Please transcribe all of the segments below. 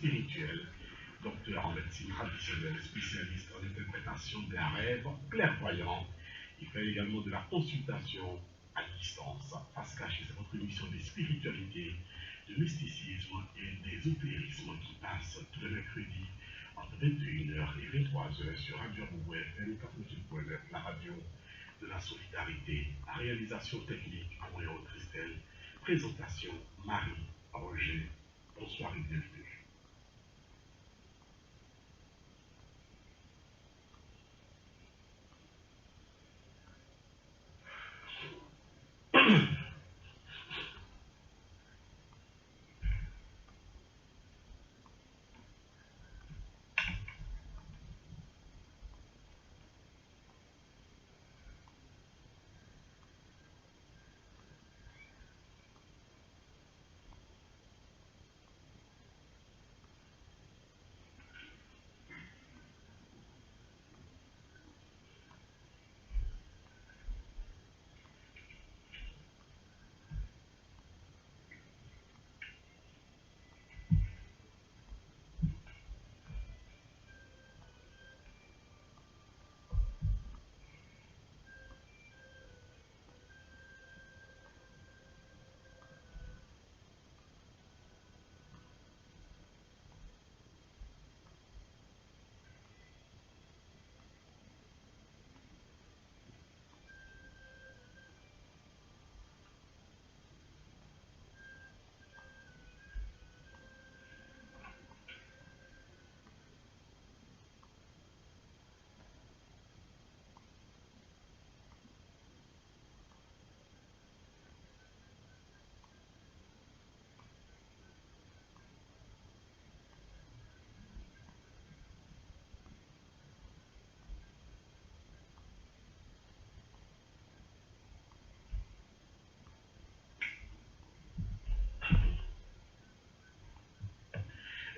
spirituel, docteur en médecine traditionnelle, spécialiste en interprétation des rêves, clairvoyant. Il fait également de la consultation à distance, face cachée. C'est votre émission des spiritualités, du mysticisme et d'ésotérisme qui passe tous les mercredis entre 21h et 23h sur Radio Boubou FM 48.9, la radio de la solidarité. La réalisation technique, Amoyo Christelle. Présentation, Marie Roger. Bonsoir et bienvenue.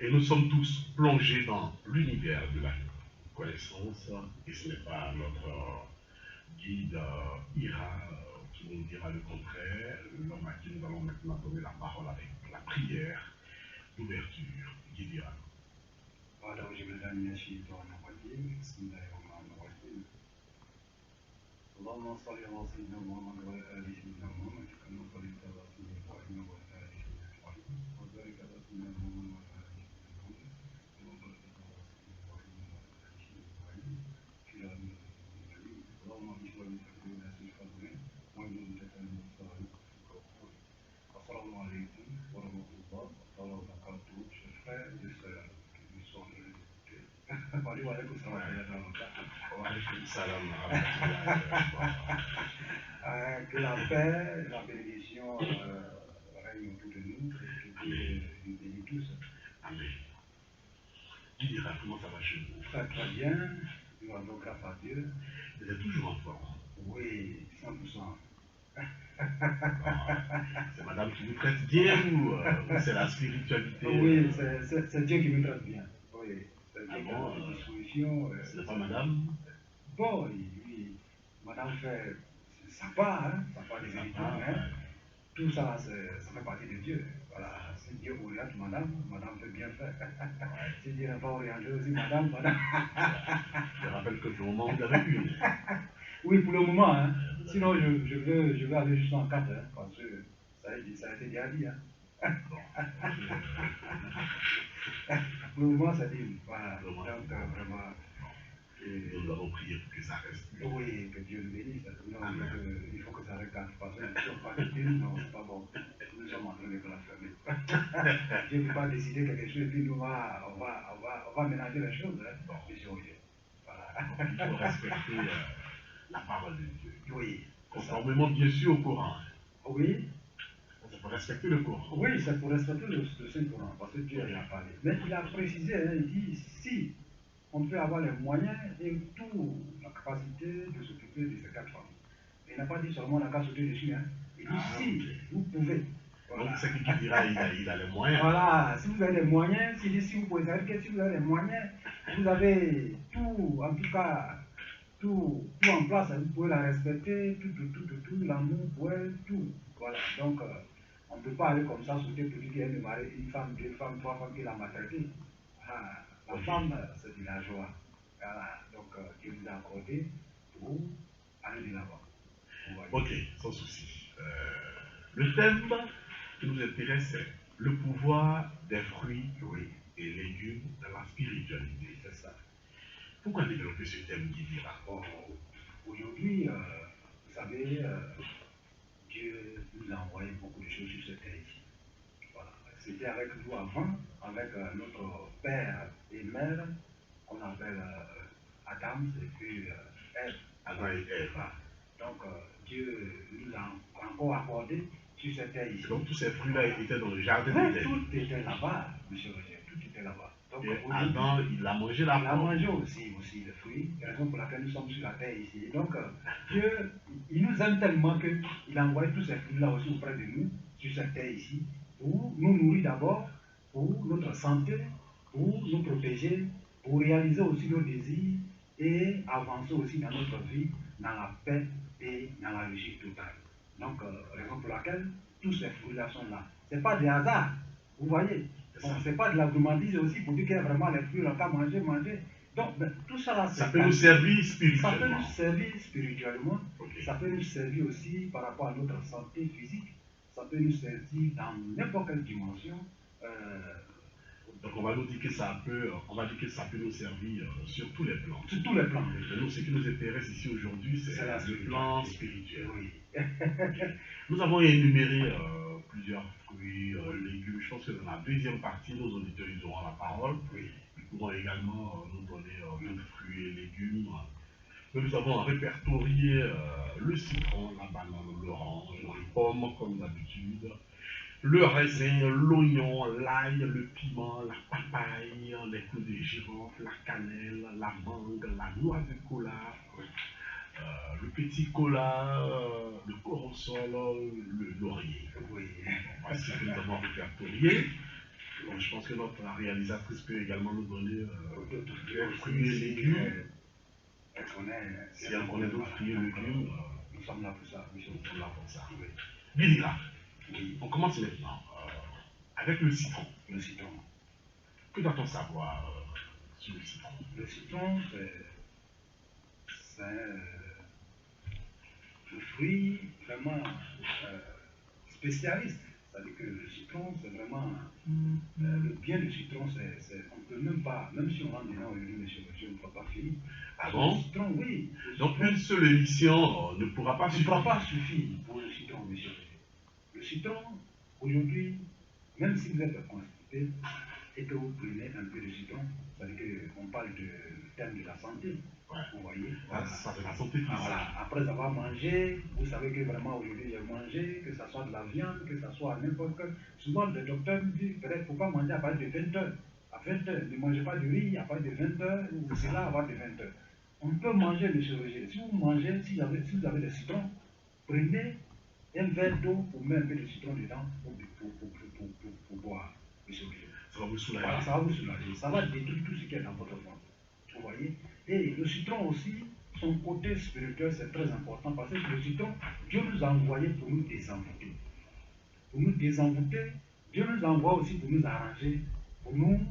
Et nous sommes tous plongés dans l'univers de la connaissance, et ce n'est pas notre guide Ira qui nous dira le contraire, l'homme à qui nous allons maintenant donner la parole avec la prière d'ouverture. Guide Ira. اللهم صل على سيدنا محمد وعلى ال سيدنا محمد كما صليت على سيدنا ابراهيم وعلى ال سيدنا ابراهيم وبارك على سيدنا محمد وعلى ال سيدنا محمد كما باركت على سيدنا ابراهيم وعلى ال سيدنا ابراهيم في العالمين المجيد اللهم اشفع من تكريم اسمك الكريم ومن تكريم الصالح السلام عليكم ورحمه الله تعالى وبركاته chers frères et sœurs qui nous sont écoutés. Waalaikum salam. Que la paix, la bénédiction règne autour de nous et nous bénisse tous. Amen. Qui dira comment ça va chez vous? Très très bien, nous rendons grâce à Dieu. Vous êtes toujours en forme? Oui, 100%. C'est madame qui vous traite bien ou c'est la spiritualité? Oui, c'est Dieu qui me traite bien. Oui, c'est Dieu qui a bon, une disposition. Ce n'est pas madame? Bon, oui, madame fait, ça part, hein, ça part des habitudes, mais tout ça, ça fait partie de Dieu. Voilà, si Dieu oriente madame, madame peut bien faire. Si Dieu n'a pas orienté aussi madame. Je rappelle que pour le moment, vous avez une. Oui, pour le moment, hein. Sinon je vais aller jusqu'en 4, hein, parce que ça a été déjà dit. Hein. Pour le moment, ça dit, voilà, donc vraiment... Nous allons prier pour que ça reste. Oui, que Dieu nous bénisse. Non, il faut que ça reste parce que nous ne sommes pas quitter, non, c'est pas bon. Nous sommes en train de blasphémer. Dieu ne peut pas décider quelque chose et puis nous, on va ménager les choses. Hein. Bon. Voilà. Donc, il faut respecter la parole de Dieu. Oui. Conformément, bien sûr, au Coran. Oui. C'est pour respecter le Coran. Oui, c'est pour respecter le Saint-Coran, parce que Dieu en a parlé. Mais il a précisé, hein, il dit, si on peut avoir les moyens et toute la capacité de s'occuper de ces 4 femmes. Il n'a pas dit seulement la qu'à sauter dessus, hein. Il dit si vous pouvez. Voilà. Donc c'est qui dira il a les moyens. Voilà, si vous avez les moyens, si vous pouvez, c'est-à-dire que si vous avez les moyens, vous avez tout, en tout cas, tout en place, vous pouvez la respecter, tout, l'amour pour elle, tout. Voilà, donc On ne peut pas aller comme ça sauter pour dire qu'il y a une femme, deux femmes, trois femmes qui l'a maltraité. Ah, la femme, c'est de la joie. Voilà. Donc, Dieu nous a accordé pour aller de l'avant. Ok, sans souci. Le thème qui nous intéresse, c'est le pouvoir des fruits et légumes dans la spiritualité. C'est ça. Pourquoi développer ce thème, Guidira? Aujourd'hui, vous savez, Dieu nous a envoyé beaucoup de choses sur cette terre ici. Voilà. C'était avec nous avant, avec notre père et mère, qu'on appelle Adam, et puis Ève. Adam et Ève. Donc, Dieu nous a encore accordé sur cette terre ici. Donc, tous ces fruits-là étaient dans le jardin d'Éden. Tout était là-bas, monsieur Roger, tout était là-bas. Donc, et Adam, il a mangé la pomme. Il a mangé aussi le fruit, c'est la raison pour laquelle nous sommes sur la terre ici. Et donc, Dieu, il nous aime tellement qu'il a envoyé tous ces fruits-là aussi auprès de nous, sur cette terre ici, pour nous nourrir d'abord, pour notre santé, pour nous protéger, pour réaliser aussi nos désirs et avancer aussi dans notre vie, dans la paix et dans la réussite totale. Donc, raison pour laquelle tous ces fruits-là sont là. Ce n'est pas des hasards, vous voyez. Bon, ce n'est pas de la gourmandise aussi pour dire qu'il y a vraiment les fruits, on peut manger. Donc, tout ça là, ça peut nous servir spirituellement. Ça peut nous servir spirituellement. Okay. Ça peut nous servir aussi par rapport à notre santé physique. Ça peut nous servir dans n'importe quelle dimension. Donc on va nous dire que ça peut, nous servir sur tous les plans. Sur tous les plans. Mais nous, ce qui nous intéresse ici aujourd'hui, c'est le plan spirituel. Oui. Nous avons énuméré plusieurs fruits, légumes. Je pense que dans la deuxième partie, nos auditeurs ils auront la parole. Oui. Ils pourront également nous donner d'autres fruits et légumes. Mais nous avons répertorié le citron, la banane, l'orange, la pomme comme d'habitude, le raisin, l'oignon, l'ail, le piment, la papaye, les clous de girofle, la cannelle, la mangue, la noix de cola, le petit cola, le corosol, le laurier. Oui. Voici ce que nous avons répertorié. Bon, je pense que notre réalisatrice peut également nous donner d'autres fruits et légumes. Si elle connaît d'autres fruits et légumes, nous sommes là pour ça. Nous sommes là pour ça. Oui. Guidira. Oui. On commence maintenant avec le citron. Le citron. Que doit-on savoir sur le citron? Le citron, c'est le fruit vraiment spécialiste. C'est-à-dire que le citron, c'est vraiment le bien du citron, on ne peut même pas, même si on rentre dedans aujourd'hui, monsieur, on ne pourra pas finir. Ah bon? Le citron, oui. Donc une seule émission ne pourra pas suffire. Ne pourra pas suffire pour le citron, monsieur. Le citron, aujourd'hui, même si vous êtes constipé et que vous prenez un peu de citron, c'est-à-dire qu'on parle du thème de la santé. Ouais. Vous voyez, voilà. Ça fait la santé physique. Voilà. Après avoir mangé, vous savez que vraiment aujourd'hui j'ai mangé, que ce soit de la viande, que ce soit n'importe quel. Souvent le docteur me dit, il ne faut pas manger à partir de 20 heures. À 20 heures, ne mangez pas de riz à partir de 20 heures, ou cela à partir de 20 heures. On peut manger, monsieur Roger. Si vous mangez, si vous avez des citrons, prenez un verre d'eau pour mettre un peu de citron dedans pour boire, monsieur Roger. Ça va vous soulager. Voilà, ça va vous soulager. Ça va détruire tout ce qui est dans votre ventre. Vous voyez? Et le citron aussi, son côté spirituel, c'est très important parce que le citron, Dieu nous a envoyé pour nous désenvoûter. Pour nous désenvoûter, Dieu nous envoie aussi pour nous arranger, pour nous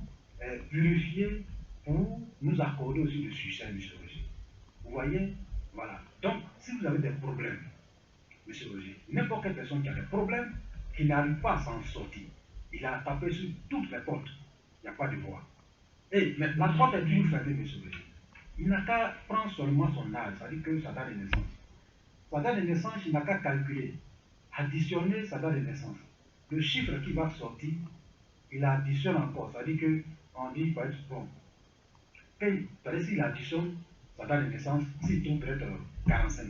purifier, pour nous accorder aussi le succès, monsieur Roger. Vous voyez? Voilà. Donc, si vous avez des problèmes, monsieur Roger, n'importe quelle personne qui a des problèmes, qui n'arrive pas à s'en sortir, il a tapé sur toutes les portes, il n'y a pas de voie. Et mais la porte est toujours fermée, monsieur Roger. Il n'a qu'à prendre seulement son âge, c'est-à-dire que sa date de naissance. Sa date de naissance, il n'a qu'à calculer, additionner sa date de naissance. Le chiffre qui va sortir, il additionne encore, c'est-à-dire qu'on dit, par exemple, bon, c'est-à-dire s'il additionne sa date de naissance, s'il trouve peut-être 45,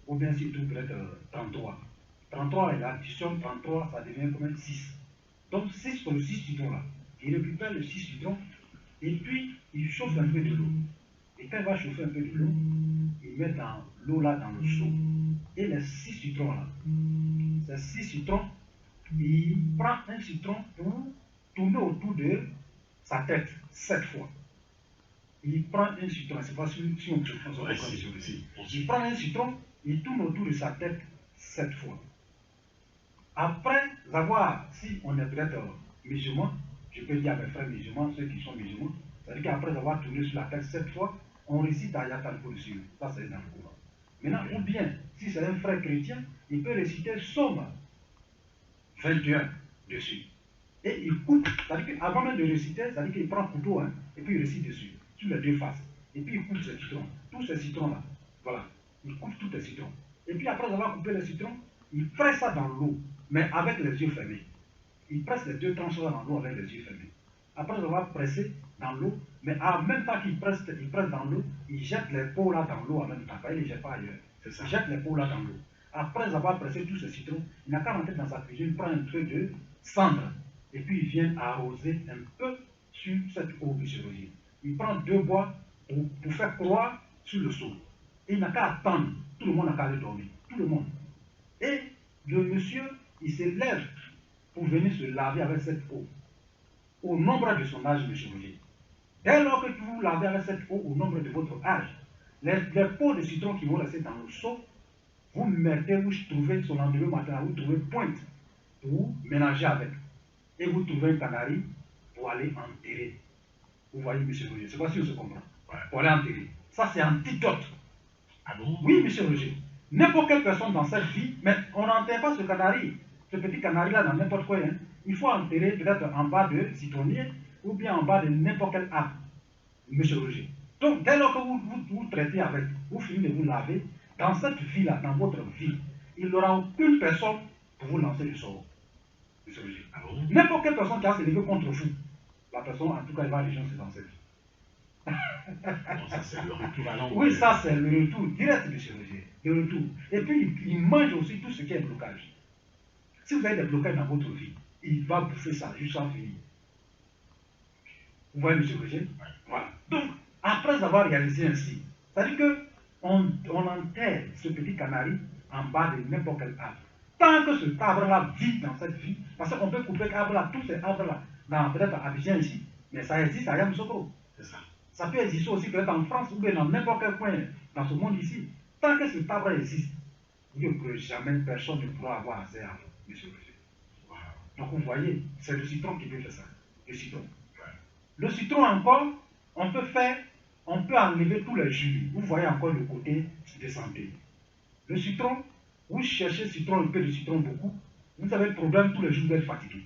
ou bien s'il trouve peut-être 33. 33, il additionne 33, ça devient comme 6. Donc 6 pour le 6 citrons là. Il récupère le 6 citrons, et puis il chauffe un peu de l'eau. Et quand il va chauffer un peu de l'eau, il met dans l'eau là dans le seau. Et les 6 citrons là, ces 6 citrons, il prend un citron pour tourner autour de sa tête 7 fois. Il prend un citron, c'est pas si on peut faire ça. Il prend un citron, il tourne autour de sa tête 7 fois. Après avoir, si on est peut-être musulman, je peux dire à mes frères musulmans, ceux qui sont musulmans, c'est-à-dire qu'après avoir tourné sur la tête 7 fois, on récite Ayat al-Kursi. Ça, c'est dans le Coran. Maintenant, ou bien, si c'est un frère chrétien, il peut réciter Somme 21 dessus. Et il coupe, c'est-à-dire qu'avant même de réciter, c'est-à-dire qu'il prend un couteau, hein, et puis il récite dessus, sur les deux faces. Et puis il coupe ces citrons, tous ces citrons-là. Voilà, il coupe tous les citrons. Et puis après avoir coupé les citrons, il presse ça dans l'eau, mais avec les yeux fermés. Il presse les deux tranches dans l'eau avec les yeux fermés. Après avoir pressé dans l'eau, mais en même temps qu'il presse dans l'eau, il jette les peaux là dans l'eau en même temps. Il ne les jette pas ailleurs. Il jette les peaux là dans l'eau. Après avoir pressé tous ces citrons, il n'a qu'à rentrer dans sa cuisine, il prend un peu de cendre. Et puis il vient arroser un peu sur cette eau de chirurgie. Il prend 2 bois pour faire croire sur le seau. Et il n'a qu'à attendre. Tout le monde n'a qu'à aller dormir. Tout le monde. Et le monsieur, il se lève pour venir se laver avec cette eau. Au nombre de son âge, monsieur Roger. Dès lors que vous lavez avec cette eau au nombre de votre âge, les peaux de citron qui vont rester dans le seau, vous mettez, vous trouvez son lendemain matin, vous trouvez pointe pour mélanger avec. Et vous trouvez un canari pour aller enterrer. Vous voyez, monsieur Roger, je ne sais pas si on se comprend. Ouais. Pour aller enterrer. Ça, c'est antidote. Ah bon? Oui, monsieur Roger. N'importe quelle personne dans cette vie, mais on n'enterre pas ce canari, ce petit canari-là dans n'importe quoi. Hein. Il faut enterrer peut-être en bas de citronnier ou bien en bas de n'importe quel arbre, monsieur Roger. Donc, dès lors que vous traitez avec, vous finissez de vous laver, dans cette vie-là, dans votre vie, il n'y aura aucune personne pour vous lancer du sort. Monsieur Roger. Ah bon? N'importe quelle personne qui a se levé contre vous, la personne, en tout cas, elle va rejoindre dans cette vie. Non, ça c'est le retour à l'envers. Oui, ça c'est le retour direct, monsieur Roger. Le retour. Et puis, il mange aussi tout ce qui est blocage. Si vous avez des blocages dans votre vie, il va bouffer ça jusqu'à finir. Vous voyez, monsieur Roger? Voilà. Donc, après avoir réalisé ainsi, c'est-à-dire qu'on enterre ce petit canari en bas de n'importe quel arbre. Tant que cet arbre-là vit dans cette vie, parce qu'on peut couper l'arbre-là, tous ces arbres-là, peut-être à Abidjan ici, mais ça existe à Yamoussoukro. C'est ça. Ça peut exister aussi peut-être en France ou bien dans n'importe quel coin dans ce monde ici. Tant que cet arbre existe, vous ne pourrez jamais, personne ne pourra avoir accès à vous, monsieur Roger. Wow. Donc vous voyez, c'est le citron qui peut faire ça. Le citron. Ouais. Le citron encore, on peut enlever tous les jus. Vous voyez encore le côté de santé. Le citron, vous cherchez citron, un peu de citron beaucoup, vous avez le problème, tous les jours vous êtes fatigué.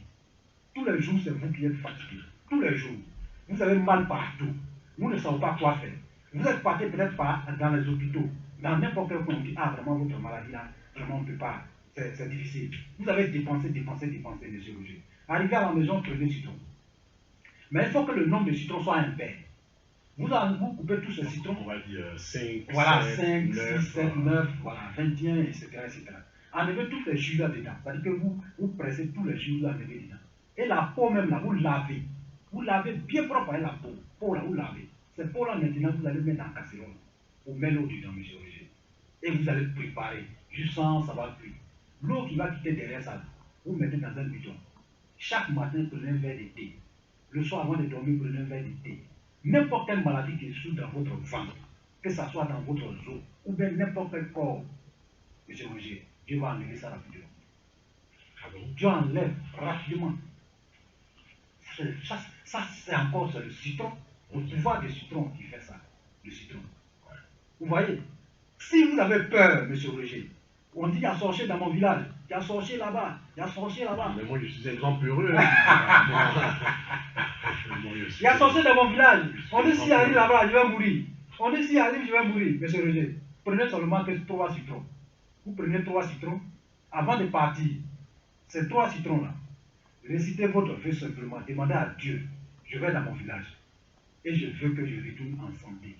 Tous les jours, c'est vous qui êtes fatigué. Tous les jours. Vous avez mal partout. Vous ne savez pas quoi faire. Vous êtes parti peut-être pas dans les hôpitaux, dans n'importe quel coin, on dit, ah vraiment votre maladie là, vraiment on ne peut pas, c'est difficile. Vous avez dépensé, monsieur Roger. Arrivé à la maison, prenez citron. Mais il faut que le nombre de citrons soit impair. Vous coupez tous ces citrons. On va dire 5, Voilà, 7, 5, 9, 6, 7, 9, voilà, 21, etc. Enlevez tous les jus là dedans. C'est-à-dire que vous pressez tous les jus, vous enlevez dedans. Et la peau même là, vous lavez. Vous lavez bien propre avec la peau. Peau là, vous lavez. Cette peau là maintenant, vous allez mettre dans la casserole. Vous mettez l'eau dedans, monsieur Roger. Et vous allez préparer. Juste sans savoir cuire. L'eau qui va quitter derrière ça, vous mettez dans un bidon. Chaque matin, prenez un verre de thé. Le soir, avant de dormir, prenez un verre de thé. N'importe quelle maladie qui est sous dans votre ventre, que ce soit dans votre os, ou bien n'importe quel corps, monsieur Roger, Dieu va enlever ça rapidement. Ah bon? Dieu enlève rapidement. Ça c'est encore le citron, le pouvoir du citron qui fait ça. Le citron. Ouais. Vous voyez? Si vous avez peur, monsieur Roger, on dit qu'il y a sorcier dans mon village, il y a sorcier là-bas, il y a sorcier là-bas. Mais moi je suis un grand peureux. Il y a sorcier dans mon village. On dit s'il arrive là-bas, je vais mourir. On dit s'il arrive, je vais mourir, monsieur Roger. Prenez seulement 3 citrons. Vous prenez 3 citrons. Avant de partir, ces 3 citrons-là, récitez votre vœu simplement. Demandez à Dieu, je vais dans mon village et je veux que je retourne en santé.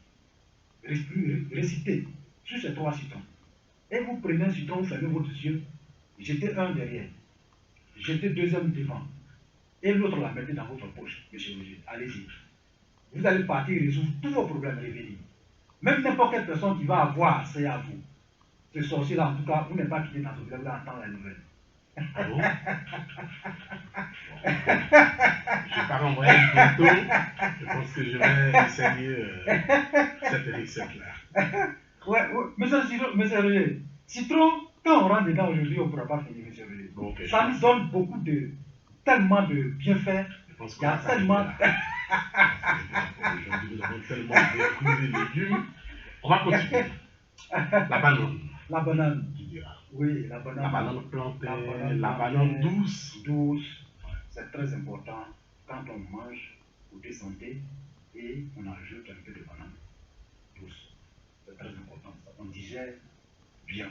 Récitez sur ces 3 citrons. Et vous prenez un citron, vous fermez votre yeux, jetez un derrière, jetez deuxième devant, et l'autre la mettez dans votre poche, monsieur Roger. Allez-y. Vous allez partir résoudre tous vos problèmes, revenir. Même n'importe quelle personne qui va avoir accès à vous, ce sorcier-là, en tout cas, vous n'êtes pas quitté dans ce village, vous allez entendre la nouvelle. Ah bon? Je pars envoyer une photo. Je pense que je vais essayer cette recette-là. Ouais, monsieur Roger, citron, quand on rentre dedans aujourd'hui, on ne pourra pas finir, monsieur Roger. Donc, Ça nous donne tellement de bienfaits. je pense Il y a qu'on va tellement. s'arrêter là. Aujourd'hui, nous avons tellement de fruits et légumes. On va continuer. La banane, La banane. tu diras. Oui, la banane. La banane plantée, la plantée, banane douce. Douce. C'est très important quand on mange côté santé et on ajoute un peu de banane douce. C'est très important ça. On digère bien.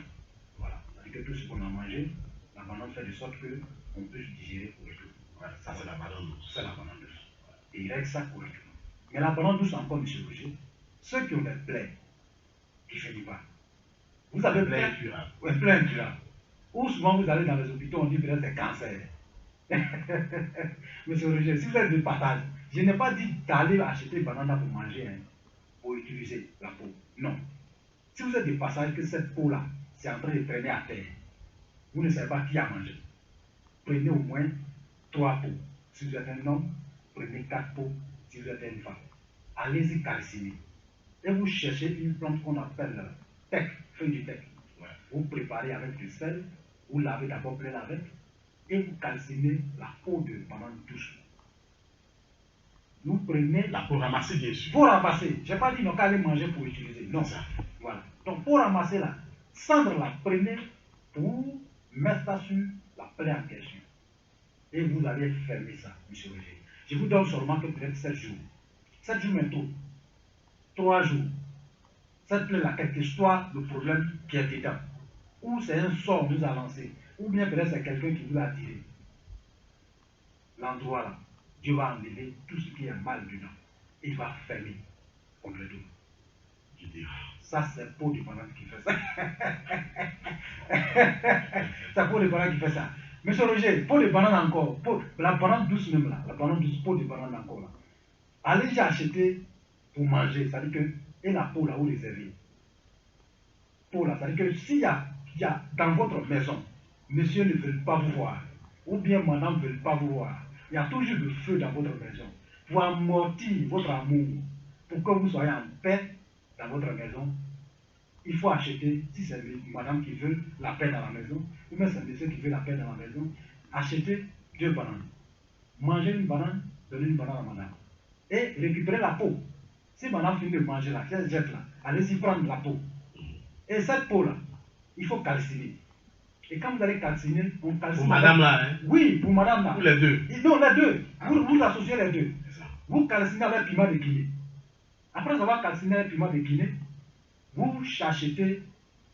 Voilà. C'est-à-dire que tout ce qu'on a mangé, la banane fait de sorte qu'on peut se digérer correctement. Ouais, ça, c'est la banane douce. C'est la banane douce. Et il règle ça correctement. Mais la banane douce, encore, M. Roger, ceux qui ont des plaies, qui ne finissent pas. Vous avez Plein plaies incurable. Oui, plein incurable. Ou souvent vous allez dans les hôpitaux, on dit peut-être c'est cancer. Monsieur Roger, si vous êtes de passage, je n'ai pas dit d'aller acheter une banane pour manger, hein, pour utiliser la peau. Non. Si vous êtes de passage, que cette peau-là, c'est en train de traîner à terre, vous ne savez pas qui a mangé. Prenez au moins 3 peaux. Si vous êtes un homme, prenez 4 peaux. Si vous êtes une femme, allez-y calciner. Et vous cherchez une plante qu'on appelle tech, feuille du tech. Ouais. Vous préparez avec du sel, vous lavez d'abord plein avec, et vous calcinez la peau de banane douce. Vous prenez La peau ramassée, bien sûr. pour ramasser. Je n'ai pas dit non qu'à aller manger pour utiliser. Non. C'est ça. Voilà. Donc pour ramasser là, cendre-la, prenez pour mettre ça sur la plaie en question. Et vous allez fermer ça, M. Roger. Je vous donne seulement que peut-être 7 jours. 7 jours maintenant. 3 jours. Cette plaie-là, quel que soit le problème qui est dedans. Ou c'est un sort nous a lancé. Ou bien peut-être c'est quelqu'un qui vous a tiré. L'endroit là, Dieu va enlever tout ce qui est mal dedans. Et il va fermer complètement. Je dirais. Ça, c'est peau de banane qui fait ça. C'est peau de banane qui fait ça. Monsieur Roger, peau de banane encore. La banane douce même là. La banane douce, peau de banane encore là. Allez-y acheter pour manger. C'est-à-dire que, et la peau là, vous réservez. Peau là, c'est-à-dire que s'il y a dans votre maison, monsieur ne veut pas vous voir, ou bien madame ne veut pas vous voir, il y a toujours le feu dans votre maison pour amortir votre amour, pour que vous soyez en paix dans votre maison. Il faut acheter, si c'est madame qui veut la paix dans la maison, ou bien c'est monsieur qui veut la paix dans la maison, achetez 2 bananes. Mangez une banane, donnez une banane à madame. Et récupérez la peau. Si madame finit de manger là, si elle jette là, allez-y prendre la peau. Et cette peau-là, il faut calciner. Et quand vous allez calciner, on calcine. Pour madame là, hein? Oui, pour madame là. Pour les deux. Non, les deux. Vous associez les deux. C'est ça. Vous calcinez avec piment de Guinée. Après avoir calciné avec piment de Guinée, vous achetez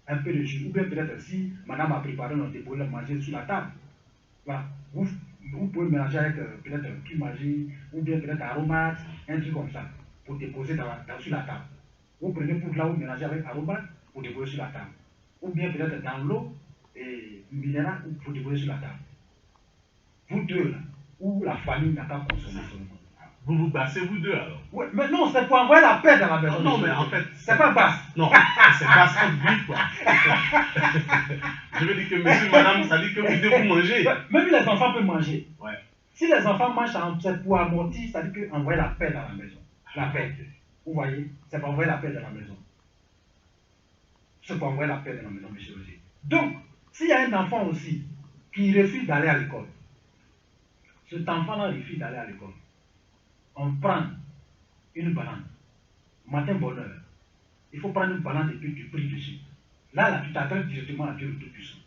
un peu de jus. Ou bien peut-être si madame a préparé notre pour le manger sur la table. Voilà. Vous pouvez mélanger avec peut-être qui magie, ou bien peut-être aromate, un truc comme ça, pour déposer sur la table. Vous prenez pour là, vous mélangez avec aromate pour déposer sur la table. Ou bien peut-être dans l'eau et minéral pour déposer sur la table. Vous deux là, ou la famille n'a qu'à consommer seulement. Vous vous bassez vous deux alors? Ouais, mais non, c'est pour envoyer la paix dans la maison. Non, mais en fait. C'est pas basse. Non, c'est basse en bruit quoi. Je veux dire que monsieur, madame, ça dit que vous devez manger. Même les enfants peuvent manger. Ouais. Si les enfants mangent, c'est pour amortir, ça dit qu'envoyer la paix dans la maison. La paix. Vous voyez, c'est pour envoyer la paix dans la maison. C'est pour envoyer la paix dans la maison, monsieur Roger. Donc, s'il y a un enfant aussi qui refuse d'aller à l'école, cet enfant-là refuse d'aller à l'école, on prend une banane, matin bonheur, il faut prendre une banane et puis tu pries dessus. Là, tu t'adresses directement à Dieu le Tout-Puissant.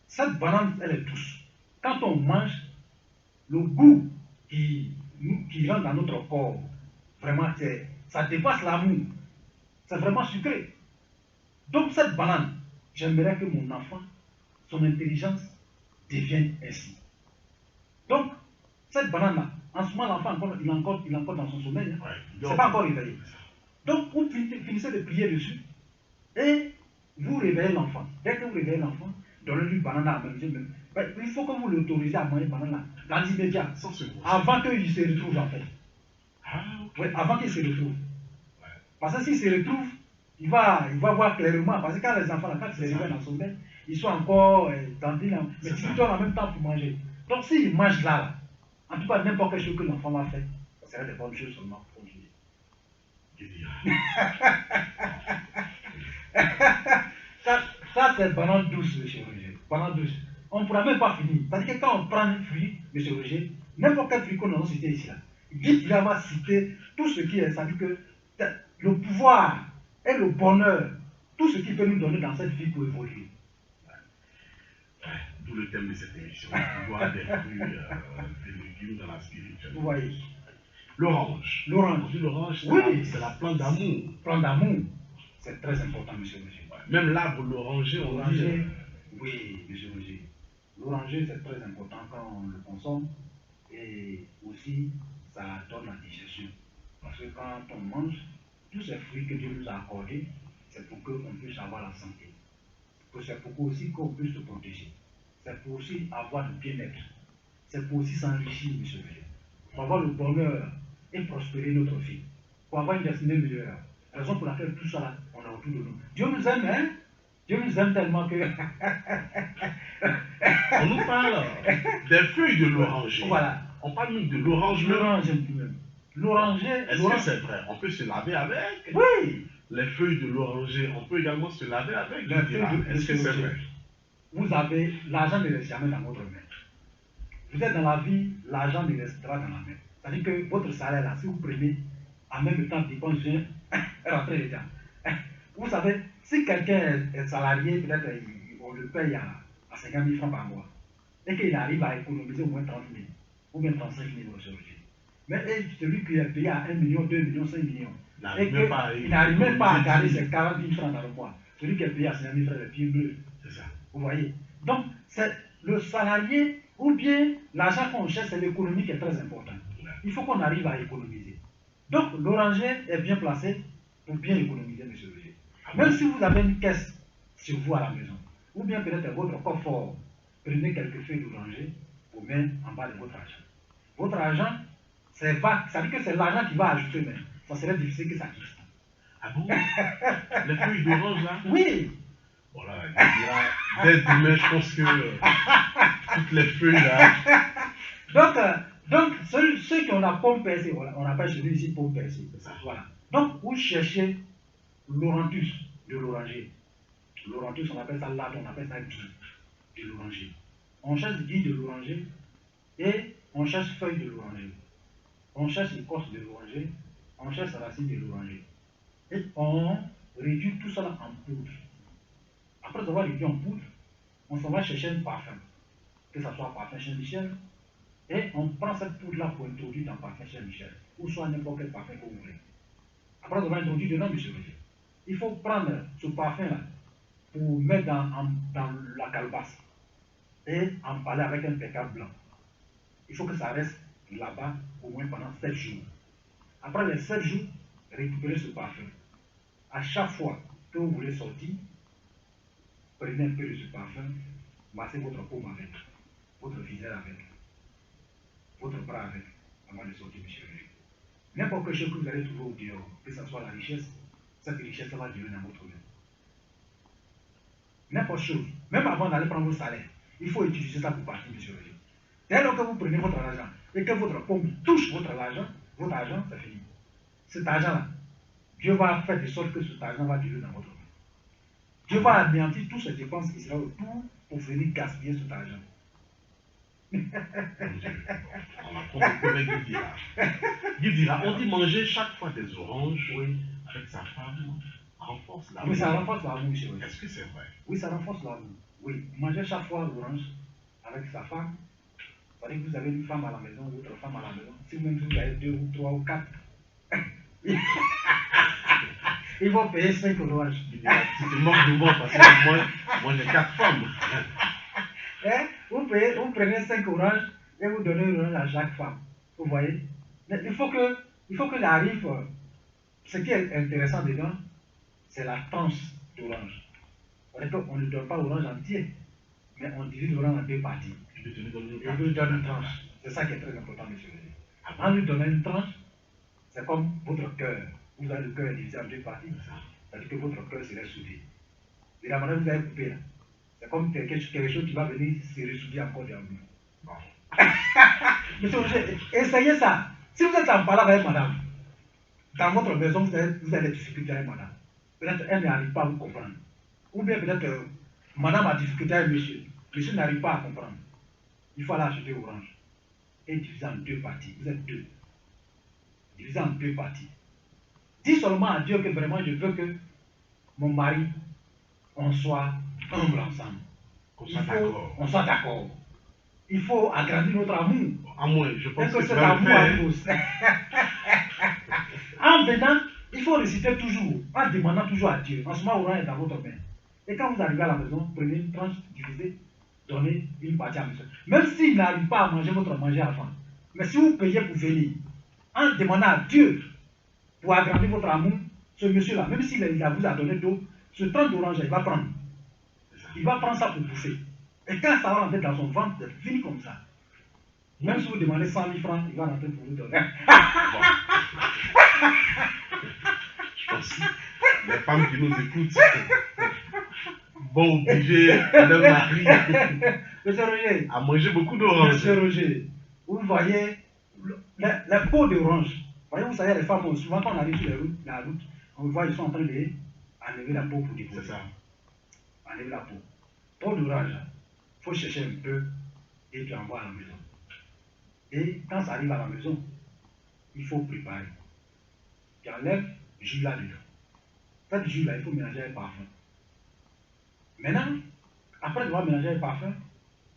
Cette banane, elle est douce. Quand on mange, le goût qui rentre dans notre corps, vraiment, ça dépasse l'amour. C'est vraiment sucré. Donc cette banane, j'aimerais que mon enfant, son intelligence devienne ainsi. Donc, cette banane-là, en ce moment, l'enfant, il est encore dans son sommeil. Hein. Ouais. Il ne s'est pas encore réveillé. Donc, vous finissez de prier dessus et vous réveillez l'enfant. Dès que vous réveillez l'enfant, donnez-lui une banane à manger. Il faut que vous l'autorisez à manger une banane là, dans l'immédiat, avant qu'il se retrouve en fait. Ah, ok. Oui, avant qu'il se retrouve. Ouais. Parce que s'il se retrouve, il va voir clairement. Parce que quand les enfants, là, quand ils se réveillent dans son sommeil, ils sont encore tendus, mais ils doivent en même temps pour manger. Donc s'ils mangent là, en tout cas, n'importe quelle chose que l'enfant va faire, ça serait des bonnes choses seulement pour continuer. Ça c'est banane douce, monsieur Roger. Banane douce. on ne pourra même pas finir. C'est-à-dire que quand on prend un fruit, M. Roger, n'importe quel fruit qu'on a cité ici, là, il va citer tout ce qui est, c'est-à-dire que le pouvoir et le bonheur, tout ce qui peut nous donner dans cette vie pour évoluer. D'où le thème de cette émission, le pouvoir des fruits, des légumes dans la spiritualité. Vous voyez. L'orange. L'orange. L'orange, Oui. c'est la plante d'amour. Plante d'amour. C'est très important, M. Roger. Même l'arbre, l'oranger, on dit. Oui, M. Roger. L'oranger, c'est très important quand on le consomme. Et aussi, ça donne la digestion. Parce que quand on mange, tous ces fruits que Dieu nous a accordés, c'est pour qu'on puisse avoir la santé. C'est pour aussi qu'on puisse se protéger. C'est pour aussi avoir le bien-être. C'est pour aussi s'enrichir, M. Roger. Pour avoir le bonheur et prospérer notre vie. Pour avoir une destinée meilleure. Raison pour laquelle tout ça, là, on a autour de nous. Dieu nous aime, hein? Dieu nous aime tellement que. On nous parle des feuilles de l'oranger. Voilà. On parle même de l'orange. L'orange même. L'oranger. Est-ce que c'est vrai? On peut se laver avec? Oui. Les feuilles de l'oranger, on peut également se laver avec. Est-ce que c'est vrai? Vous avez. L'argent ne reste jamais dans votre main. Vous êtes dans la vie, l'argent ne restera dans la main. C'est-à-dire que votre salaire, là, si vous prenez en même temps dépense, rentrez dedans. Vous savez, si quelqu'un est salarié, peut-être on le paye à 50 000 francs par mois, et qu'il arrive à économiser au moins 30 000, ou bien 35 000 aujourd'hui. Mais celui qui est payé à 1 million, 2 millions, 5 millions, il n'arrive même pas à garder ses 40 000 francs dans le mois. Celui qui est payé à 50 000 francs, le pied bleu. C'est ça. Vous voyez? Donc, c'est le salarié, ou bien l'argent qu'on cherche, c'est l'économie qui est très importante. Il faut qu'on arrive à économiser. Donc, l'oranger est bien placé pour bien économiser, M. Roger. Même si vous avez une caisse sur vous à la maison, ou bien peut-être votre coffre, prenez quelques feuilles d'oranger pour mettre en bas de votre argent. Votre argent, ça veut dire que c'est l'argent qui va ajouter, mais ça serait difficile que ça quitte. Ah bon? Les feuilles d'orange là? Oui. Voilà, dès demain, je pense que toutes les feuilles là. Donc ceux qui ont la pomme percée, on appelle celui ici pomme percée. Voilà. Donc, vous cherchez l'orantus de l'oranger. L'orantus, on appelle ça lard, on appelle ça gui de l'oranger. On cherche gui de l'oranger et on cherche feuille de l'oranger. On cherche écorce de l'oranger, on cherche racine de l'oranger. Et on réduit tout ça en poudre. Après avoir réduit en poudre, on s'en va chercher un parfum. Que ce soit parfum chez Michel, et on prend cette poudre-là pour introduire dans le parfum chez Michel, ou soit n'importe quel parfum que vous voulez. Après avoir introduit dedans, M. Roger, il faut prendre ce parfum-là pour mettre dans la calebasse et emballer avec un pétale blanc. Il faut que ça reste là-bas au moins pendant 7 jours. Après les 7 jours, récupérez ce parfum. À chaque fois que vous voulez sortir, prenez un peu de ce parfum, massez votre paume avec, votre visage avec, votre bras avec, avant de sortir, M. Roger. N'importe quelle chose que vous allez trouver au dehors, que ce soit la richesse, cette richesse va durer dans votre main. N'importe chose, même avant d'aller prendre vos salaires, il faut utiliser ça pour partir, M. Roger. Dès lors que vous prenez votre argent et que votre paume touche votre argent, c'est fini. Cet argent-là, Dieu va faire de sorte que cet argent va durer dans votre main. Dieu va anéantir toutes ces dépenses qui seront autour pour venir gaspiller cet argent. On apprend beaucoup avec Guidira. Guidira, on dit manger chaque fois des oranges avec sa femme renforce l'amour. Oui, ça renforce l'amour, monsieur. Est-ce que c'est vrai? Oui, ça renforce l'amour. Oui, manger chaque fois l'orange avec sa femme. Vous savez que vous avez une femme à la maison, votre femme à la maison. Si vous-même vous avez 2 ou 3 ou 4, ils vont payer 5 oranges. Tu te moques de moi parce que moi j'ai 4 femmes. Vous prenez 5 oranges et vous donnez une orange à chaque femme. Vous voyez? Mais il faut qu'il arrive. Ce qui est intéressant dedans, c'est la tranche d'orange. On ne donne pas l'orange entier, mais on divise l'orange en 2 parties. Et on lui donne une tranche. C'est ça qui est très important, monsieur. En lui donnant une tranche, c'est comme votre cœur. Vous avez le cœur divisé en 2 parties. C'est-à-dire que votre cœur serait soudé. Et la manière que vous avez coupé là, c'est comme quelque chose qui va venir se ressouder encore derrière vous. Monsieur, essayez ça. Si vous êtes en parlant avec madame, dans votre maison, vous avez des difficultés avec madame. Peut-être elle n'arrive pas à vous comprendre. Ou bien peut-être madame a difficulté avec monsieur. Monsieur n'arrive pas à comprendre. Il faut aller acheter orange et diviser en deux parties. Vous êtes deux. Diviser en deux parties. Dis seulement à Dieu que vraiment je veux que mon mari, on soit humble ensemble. Qu'on soit d'accord. On soit d'accord. Il faut agrandir notre amour. À moi, je pense que cet tu vas le amour faire. En venant, il faut réciter toujours, en demandant toujours à Dieu. En ce moment, orange est dans votre main. Et quand vous arrivez à la maison, prenez une tranche, divisez, donnez une partie à monsieur. Même s'il n'arrive pas à manger votre manger avant. Mais si vous payez pour venir, en demandant à Dieu pour agrandir votre amour, ce monsieur-là, même s'il vous a donné d'eau, ce temps d'orange, il va prendre. Il va prendre ça pour bouffer. Et quand ça va rentrer dans son ventre, c'est fini comme ça. Même si vous demandez 100 000 francs, il va rentrer pour vous donner. Bon. Je pense que les femmes qui nous écoutent vont obliger leur mari Monsieur Roger, à manger beaucoup d'oranges. Monsieur Roger, vous voyez les peaux d'orange. Vous savez, les femmes, souvent quand on arrive sur la route, on voit ils sont en train d'enlever la peau pour déposer. C'est ça. Enlever la peau. Peau d'orange, il faut chercher un peu et tu envoies à la maison. Et quand ça arrive à la maison, il faut préparer. Tu enlèves le jus là dedans. Cette jus là, il faut mélanger avec parfum. Maintenant, après avoir mélangé le parfum,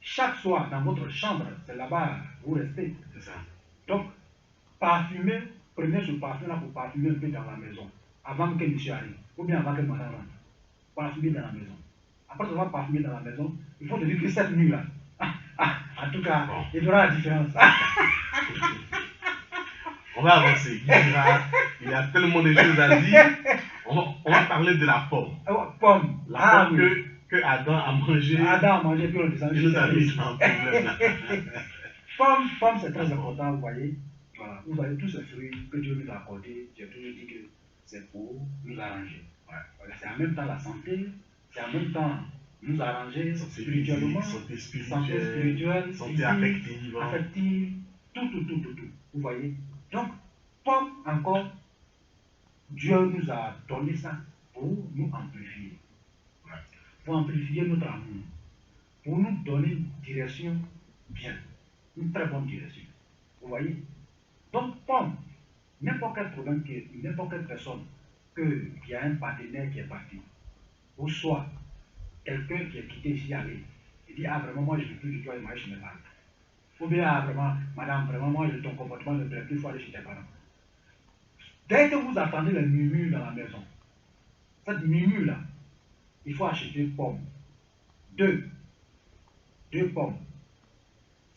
chaque soir dans votre chambre, c'est là-bas où vous restez. C'est ça. Donc, parfumez, prenez ce parfum-là pour parfumer un peu dans la maison, avant que monsieur arrive, ou bien avant que madame rentre. Parfumez dans la maison. Après avoir parfumé dans la maison, il faut te dire que cette nuit-là, en tout cas, bon, il fera la différence. On va avancer. Il y a tellement de choses à dire. On va parler de la pomme. Pomme. La pomme que Adam a mangé. Adam a mangé, puis on descend. Il nous a mis en problème là. Pomme, c'est très important, vous voyez. Voilà. Vous voyez tous ces fruits que Dieu nous a accordés. J'ai toujours dit que c'est pour nous arranger. Ouais. Voilà. C'est en même temps la santé, c'est en même temps nous arranger spirituellement, santé spirituelle, santé affective, tout. Vous voyez. Donc, pomme encore, Dieu nous a donné ça pour nous amplifier. Pour amplifier notre amour. Pour nous donner une direction bien. Une très bonne direction. Vous voyez? Donc, pomme, n'importe quel problème, n'importe quelle personne qui a un partenaire qui est parti, ou soit quelqu'un qui est quitté ici, allé, il dit, ah vraiment, moi je ne veux plus de toi, et moi je me parle. Ou bien, ah vraiment, madame, vraiment, moi ton comportement ne me plaît plus, il faut aller chez tes parents. Dès que vous attendez le murmure dans la maison, cette murmure-là, il faut acheter une pomme. Deux pommes.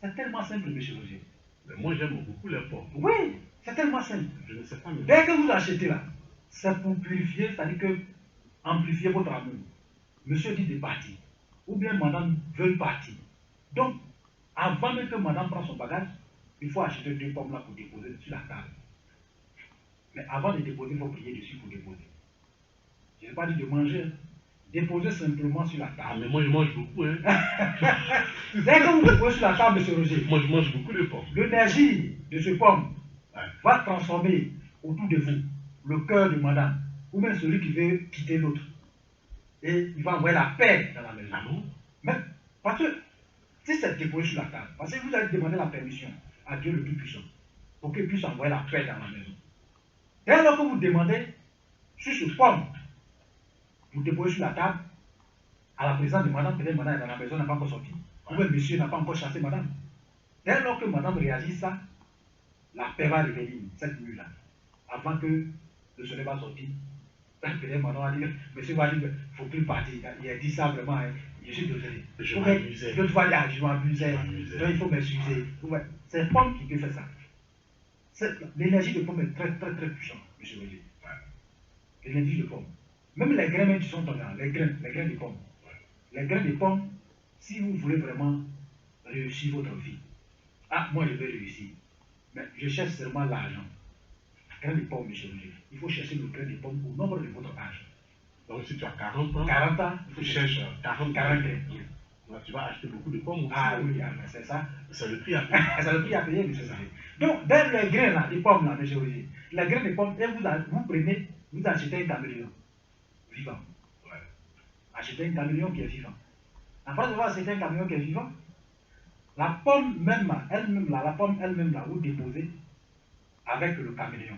C'est tellement simple, monsieur Roger. Mais moi, j'aime beaucoup les pommes. Oui, c'est tellement simple. Je ne sais pas. Mais... Dès que vous achetez là, c'est pour purifier, c'est-à-dire que amplifier votre amour. Monsieur dit de partir. Ou bien madame veut partir. Donc, avant même que madame prenne son bagage, il faut acheter 2 pommes là pour déposer sur la table. Mais avant de déposer, il faut prier dessus pour déposer. Je n'ai pas dit de manger. Déposez simplement sur la table. Ah, mais moi je mange beaucoup, hein. Dès que vous déposez sur la table, monsieur Roger, moi je mange beaucoup de pommes. L'énergie de ce pomme va transformer autour de vous le cœur de madame, ou même celui qui veut quitter l'autre. Et il va envoyer la paix dans la maison. Ah bon? Mais, parce que, si c'est déposé sur la table, parce que vous allez demander la permission à Dieu le Tout-Puissant, pour qu'il puisse envoyer la paix dans la maison. Dès lors que vous demandez sur ce pomme, vous déposez sur la table, à la présence de madame, peut-être madame est dans la maison, n'a pas encore sorti. Ou même monsieur n'a pas encore chassé madame. Dès lors que madame réagit ça, la paix va revenir cette nuit-là. Avant que le soleil va sortir, peut-être madame va dire, monsieur va dire, il ne faut plus partir. Il a dit ça vraiment, hein. Je suis désolé. Je m'amusais. L'autre fois, je m'amusais. Donc il faut m'excuser. C'est pomme qui peut faire ça. L'énergie de pomme est très très très puissante, monsieur Roger. L'énergie de pomme. Même les grains même qui sont dedans, les grains de pommes. Les grains de pommes, si vous voulez vraiment réussir votre vie, ah, moi je vais réussir, mais je cherche seulement l'argent. Grain de pommes, monsieur Roger. Il faut chercher le grain de pommes au nombre de votre âge. Donc si tu as 40 ans, tu cherches 40 grains. Là, tu vas acheter beaucoup de pommes aussi. Ah oui, c'est ça. C'est le prix à payer. C'est le prix à payer, monsieur Roger. Donc, dans les grains là, des pommes là, monsieur Roger, les grains de pommes, vous prenez, vous achetez un caméléon vivant. Achetez un caméléon qui est vivant. Après de voir, c'est un camion qui est vivant. La pomme même, elle-même là, la pomme elle-même là, vous déposez avec le caméléon.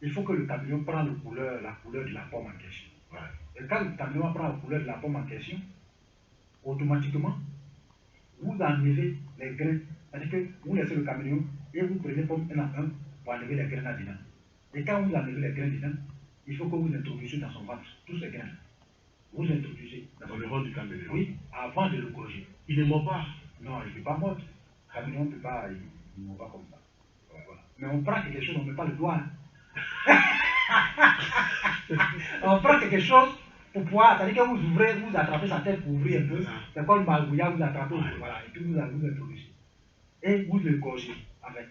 Il faut que le caméléon prenne la couleur de la pomme en question. Ouais. Et quand le caméléon prend la couleur de la pomme en question, automatiquement, vous enlevez les grains. C'est-à-dire que vous laissez le caméléon et vous prenez pomme un à un pour enlever les grains là-dedans. Et quand vous enlevez les grains dedans, il faut que vous introduisez dans son ventre tous ces grains. Vous introduisez Dans le ventre du caméléon. Oui, avant de le corriger. Il ne mord pas. Non, il ne peut pas mordre. Le caméléon ne peut pas, il ne mord pas comme ça. Ouais, voilà. Mais on prend quelque chose, on ne met pas le doigt. On prend quelque chose pour pouvoir, c'est-à-dire que vous ouvrez, vous attrapez sa tête pour ouvrir un peu. C'est comme le margouillard, vous attrapez, voilà, et puis vous introduisez. Et vous le gorgez avec.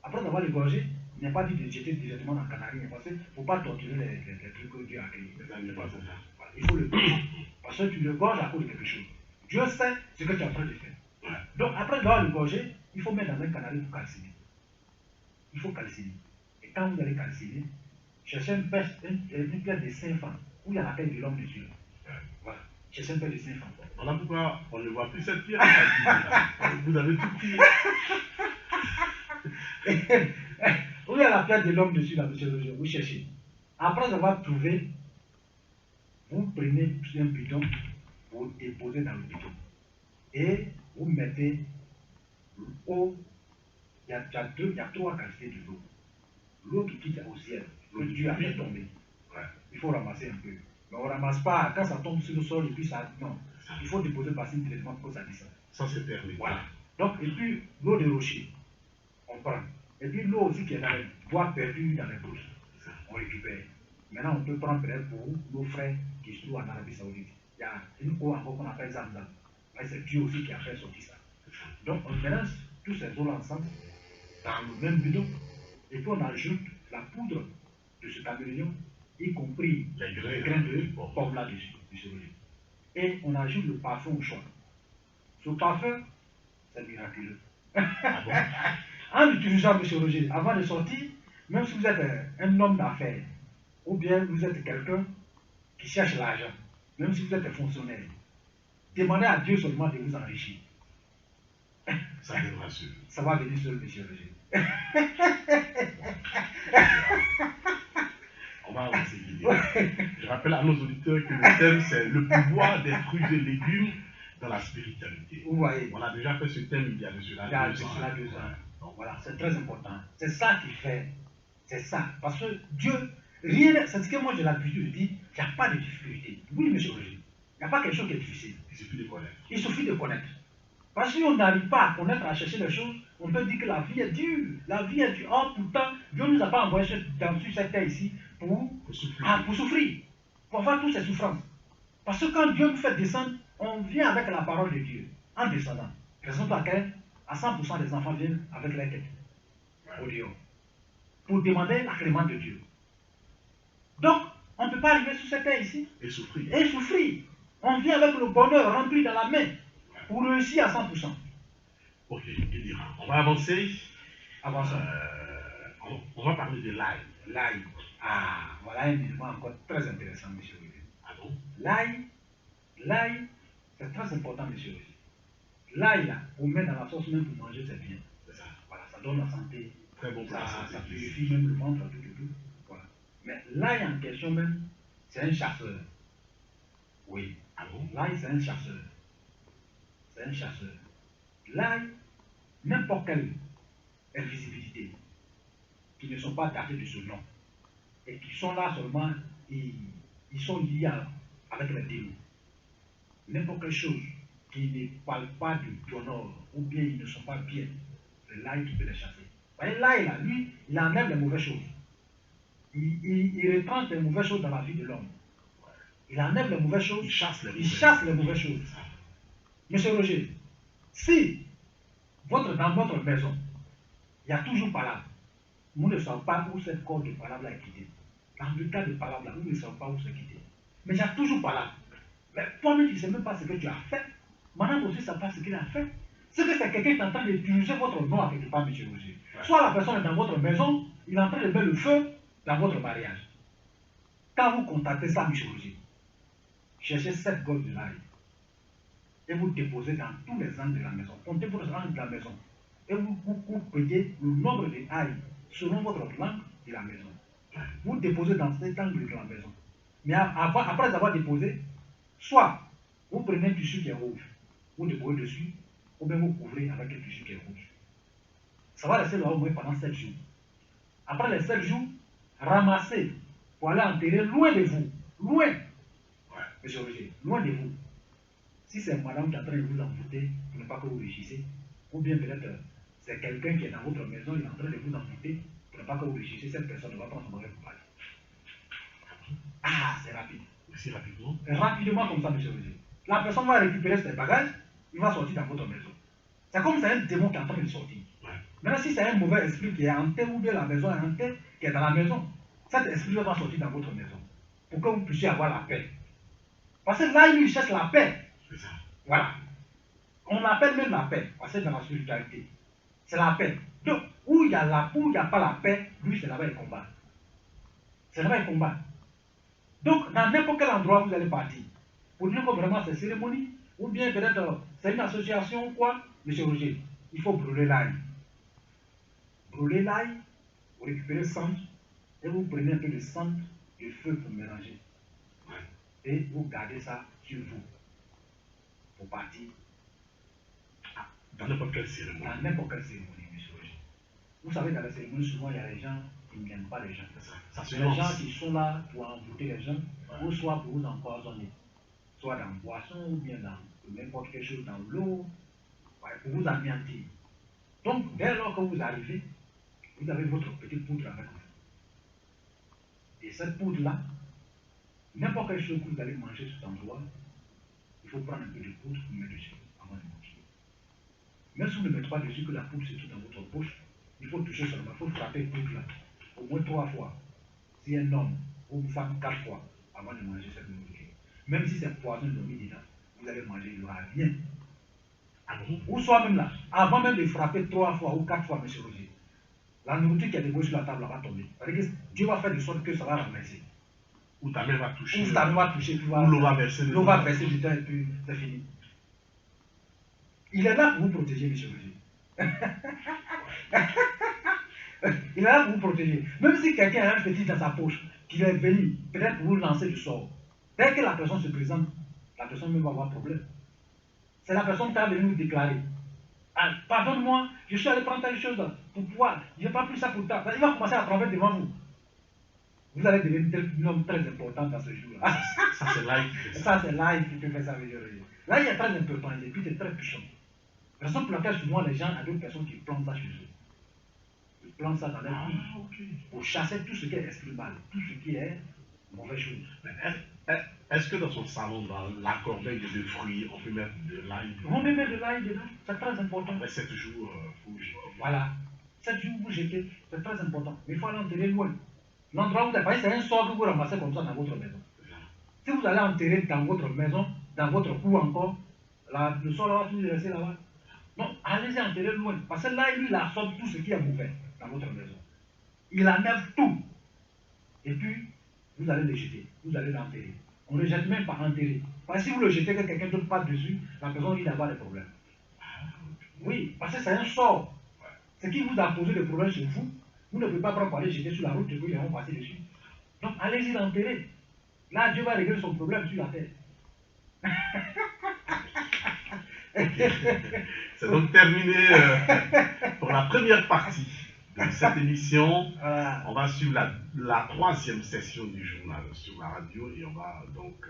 Après avoir le gorgé, il n'est pas dit de jeter directement dans le canari, parce qu'il ne faut pas torturer les trucs que Dieu a créés. Voilà, il faut le gorger. Parce que tu le gorges à cause de quelque chose. Dieu sait ce que tu es en train de faire. Ouais. Donc après avoir le gorgé, il faut mettre dans un canari pour calciner. Il faut calciner. Et quand vous allez calciner, cherchez une pièce de 5 francs, où il y a la tête de l'homme dessus. Voilà. Cherchez une pièce de 5 francs. Voilà pourquoi on ne voit plus cette pierre. Vous avez tout pris. Où il y a la pièce de l'homme dessus, là, monsieur Roger, vous cherchez. Après avoir trouvé, vous prenez un bidon, vous déposez dans le bidon. Et vous mettez l'eau. Il y a 3 quantités de l'eau. L'eau qui quitte au ciel, que Dieu a fait tomber. Ouais. Il faut ramasser un peu. Mais on ne ramasse pas quand ça tombe sur le sol et puis ça. Non. Il faut déposer par directement pour que ça descende. Ça c'est permis. Voilà. Donc, et puis l'eau de rocher, on prend. Et puis l'eau aussi qui est dans les bois perdus dans les brousses, on récupère. Maintenant, on peut prendre peut-être pour nos frères qui se trouvent en Arabie Saoudite. Il y a une eau encore qu'on appelle Zamzam. C'est Dieu aussi qui a fait sortir ça. Donc, on mélange tous ces eaux ensemble dans le même bidon. Et puis on ajoute la poudre de ce caméléon, y compris les grains de pomme là-dessus. Et on ajoute le parfum au choix. Ce parfum, c'est miraculeux. Ah bon? En utilisant, M. Roger, avant de sortir, même si vous êtes un homme d'affaires, ou bien vous êtes quelqu'un qui cherche l'argent, même si vous êtes un fonctionnaire, demandez à Dieu seulement de vous enrichir. Ça viendra seul. Ça va venir seul, M. Roger. On va avancer l'idée. Je rappelle à nos auditeurs que le thème c'est le pouvoir des fruits et légumes dans la spiritualité. Vous voyez. On a déjà fait ce thème il y a de cela 2 ans. Donc voilà, c'est très important. C'est ça qui fait. C'est ça. Parce que Dieu, rien, c'est ce que moi j'ai l'habitude de dire, il n'y a pas de difficulté. Oui, monsieur Roger. Il n'y a pas quelque chose qui est difficile. Il suffit de connaître. Il suffit de connaître. Parce que si on n'arrive pas à connaître, à chercher les choses, on peut dire que la vie est dure. La vie est dure. Or, pourtant, Dieu ne nous a pas envoyé sur cette terre ici pour souffrir. Pour avoir toutes ces souffrances. Parce que quand Dieu nous fait descendre, on vient avec la parole de Dieu, en descendant. Raison pour laquelle, à 100% des enfants viennent avec leur tête au Dieu. Pour demander l'agrément de Dieu. Donc, on ne peut pas arriver sur cette terre ici et souffrir. On vient avec le bonheur rempli dans la main pour réussir à 100%. Ok, il dira. On va avancer. Avançons. On va parler de l'ail. L'ail. Ah, voilà un élément encore très intéressant, monsieur Olivier. Ah bon? L'ail, c'est très important, monsieur Olivier. L'ail, là, on met dans la sauce même pour manger, c'est bien. C'est ça. Voilà, ça donne la santé. Très bon pour la santé. Ça purifie même le ventre, tout. Voilà. Mais l'ail en question même, c'est un chasseur. Oui. Ah bon? L'ail, c'est un chasseur. L'ail, n'importe quelle invisibilité, qui ne sont pas datées de ce nom, et qui sont là seulement, ils sont liés avec les démons. N'importe quelle chose qui ne parle pas du bonheur, ou bien ils ne sont pas bien, c'est l'ail qui peut les chasser. Vous voyez, l'ail, là, lui, il enlève les mauvaises choses. Il retranche les mauvaises choses dans la vie de l'homme. Il enlève les mauvaises choses, il chasse les mauvaises choses. Monsieur Roger, si dans votre maison, il y a toujours palabre, vous ne savez pas où cette corde de palabre est quittée. Dans le cas de palabre, là, vous ne savez pas où c'est quitté. Mais il y a toujours palabre. Mais toi-même, tu ne sais même pas ce que tu as fait. Madame aussi ne sait pas ce qu'il a fait. C'est que c'est quelqu'un qui est en train d'utiliser votre nom à quelque part, monsieur Roger. Ouais. Soit la personne est dans votre maison, il est en train de mettre le feu dans votre mariage. Quand vous contactez ça, monsieur Roger, cherchez 7 gosses de l'ail. et vous déposez dans tous les angles de la maison. Comptez pour les angles de la maison. Et vous payez le nombre de ailles selon votre langue de la maison. Vous déposez dans cet angle de la maison. Mais après avoir déposé, soit vous prenez un tissu qui est rouge, vous déposez dessus, ou bien vous couvrez avec un tissu qui est rouge. Ça va rester là au moins pendant 7 jours. Après les 7 jours, ramassez pour aller enterrer loin de vous. Loin. Monsieur Roger, loin de vous. Si c'est madame qui est en train de vous envoûter pour ne pas que vous réussissez, ou bien peut-être c'est quelqu'un qui est dans votre maison, il est en train de vous envoûter pour ne pas que vous réussissez, cette personne ne va pas se manger pour parler. Ah, c'est rapide. Aussi rapidement. Rapidement comme ça, monsieur Roger. La personne va récupérer ses bagages, il va sortir dans votre maison. C'est comme si c'est un démon qui est en train de sortir. Maintenant, si c'est un mauvais esprit qui est hanté ou bien la maison est hantée, qui est dans la maison, cet esprit va sortir dans votre maison pour que vous puissiez avoir la paix. Parce que là, il cherche la paix. C'est ça. Voilà. On appelle même la paix, parce que dans la spiritualité, c'est la paix. Donc, où il n'y a pas la paix, lui, c'est là-bas il combat. C'est là-bas il combat. Donc, dans n'importe quel endroit où vous allez partir, pour dire que vraiment c'est cérémonie, ou bien peut-être c'est une association ou quoi, monsieur Roger, il faut brûler l'ail. Brûlez l'ail, vous récupérez le sang, et vous prenez un peu de sang, de feu pour mélanger. Et vous gardez ça sur vous, pour partir dans n'importe quelle cérémonie. Dans n'importe quelle cérémonie, monsieur Roger. Vous savez, dans la cérémonie, souvent, il y a des gens qui n'aiment pas les gens. Ça C'est les gens qui sont là pour envoûter les gens, ou soit pour vous empoisonner, soit dans le boisson, ou bien dans n'importe quelle chose, dans l'eau, pour vous anéantir. Donc, dès lors que vous arrivez, vous avez votre petite poudre avec vous. Et cette poudre-là, n'importe quelle chose que vous allez manger sur cet endroit, il faut prendre un peu de poudre pour mettre dessus avant de manger. Même si vous ne mettez pas dessus que la poudre se trouve dans votre bouche, il faut toucher seulement, il faut frapper la poudre là, au moins 3 fois. Si un homme ou une femme 4 fois avant de manger cette nourriture. Même si c'est poison de mis dedans, vous allez manger, il n'y aura rien. Ou soit même là, avant même de frapper 3 fois ou 4 fois, monsieur Roger, la nourriture qui est déposée sur la table va tomber. C'est-à-dire que Dieu va faire de sorte que ça va ramasser. Ou ta main va toucher. Ou ta main va toucher, puis l'eau va verser. L'eau va verser dedans et puis c'est fini. Il est là pour vous protéger, monsieur Roger. Il est là pour vous protéger. Même si quelqu'un a un petit dans sa poche, qu'il est venu, peut-être pour vous lancer du sort. Dès que la personne se présente, la personne même va avoir problème. C'est la personne qui a venu vous déclarer. Ah, pardonne-moi, je suis allé prendre telle chose pour pouvoir, je n'ai pas pris ça pour toi. Il va commencer à travailler devant vous. Vous allez devenir un homme très important dans ce jour-là. Ça, c'est l'ail qui fait ça. Ça, c'est l'ail qui peut faire ça. Là, il est très important et puis c'est très puissant. La raison pour laquelle souvent les gens, il y a d'autres personnes qui plantent ça chez eux. Ils plantent ça dans leur vie pour chasser tout ce qui est esprit mal, tout ce qui est mauvaise chose. Est-ce que dans son salon, dans la corbeille de fruits, on peut mettre de l'ail dedans? On peut mettre de l'ail dedans, c'est très important. Après 7 jours, il faut jeter. Voilà. 7 jours, vous jetez, c'est très important. Mais il faut aller enterrer loin. L'endroit où vous avez, c'est un sort que vous ramassez comme ça dans votre maison. Si vous allez enterrer dans votre maison, dans votre cou encore, le sol va toujours rester là-bas. Non, allez-y enterrer loin. Parce que là, lui, il absorbe tout ce qui est mauvais dans votre maison. Il enlève tout. Et puis, vous allez le jeter. Vous allez l'enterrer. On ne le jette même pas enterré. Parce que si vous le jetez, que quelqu'un d'autre passe dessus, la personne risque d'avoir des problèmes. Oui, parce que c'est un sort. Ce qui vous a posé des problèmes chez vous, vous ne pouvez pas prendre pour aller jeter sur la route et qu'ils vont passer dessus. Donc, allez-y l'enterrer. Là, Dieu va régler son problème sur la terre. C'est donc terminé pour la première partie de cette émission. On va suivre la 3e session du journal sur la radio et on va donc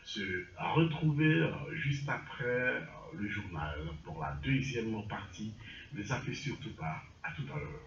se retrouver juste après le journal pour la 2e partie. Ne zappez surtout pas. À tout à l'heure.